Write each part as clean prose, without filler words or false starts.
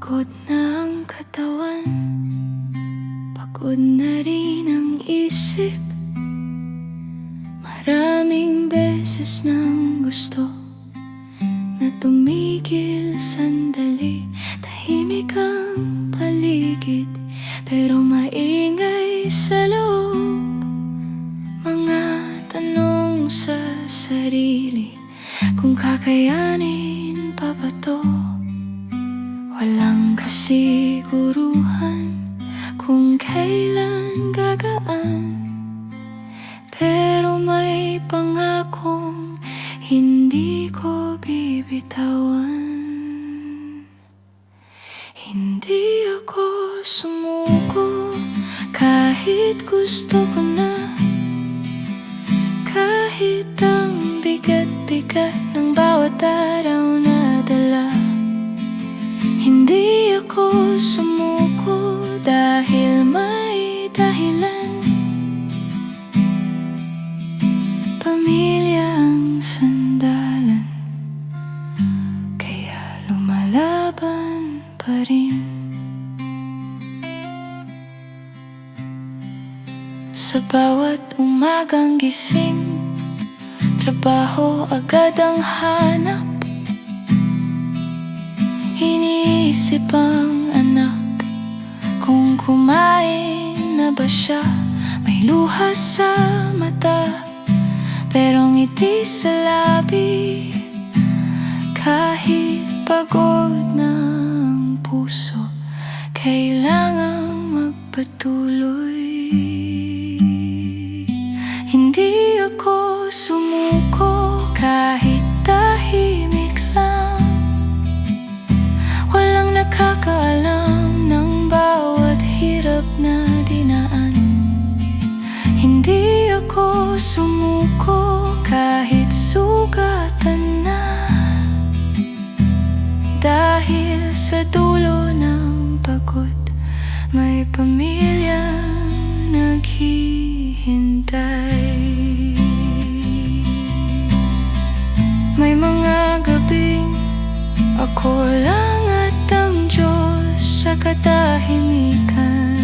Pagod na ang katawan, pagod na rin ang isip. Maraming beses nang gusto na tumigil sandali. Tahimik ang paligid, pero maingay sa loob. Mga tanong sa sarili, kung kakayanin pa ba to? Walang kasiguruhan kung kailan gagaan, pero may pangakong hindi ko bibitawan. Hindi ako sumuko kahit gusto ko na, kahit ang bigat-bigat ng bawat araw na dala. Hindi ako sumuko dahil may dahilan. Pamilya ang sandalan, kaya lumalaban pa rin. Sa bawat umagang gising, trabaho agad ang hanap. Iniisip ang anak kung kumain na ba siya. May luha sa mata, pero ngiti sa labi. Kahit pagod na ang puso, kailangang magpatuloy. Hindi ako sumuko kahit tahimik lang. Walang nakakaalam ng bawat hirap na dinaan. Hindi ako sumuko kahit sugatan na, dahil sa dulo ng pagod may pamilya naghihintay. May mga gabing ako lang at ang Diyos sa katahimikan.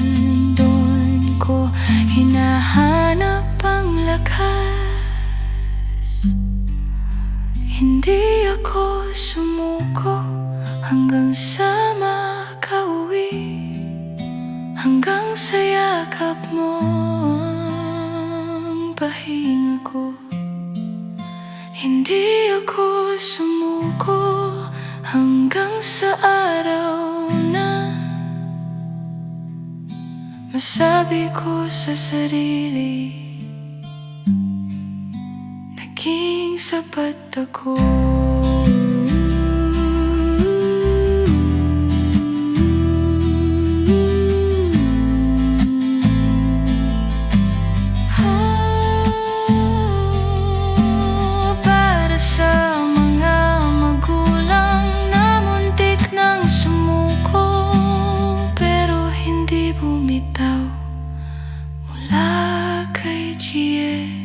Doon ko hinahanap ang lakas. Hindi ako sumuko hanggang sa makauwi, hanggang sa yakap mo ang pahinga ko. Hindi ako sumuko hanggang sa araw na masabi ko sa sarili, naging sapat ako. Para sa mga magulang na muntik nang sumuko, pero hindi bumitaw mula kay Gia.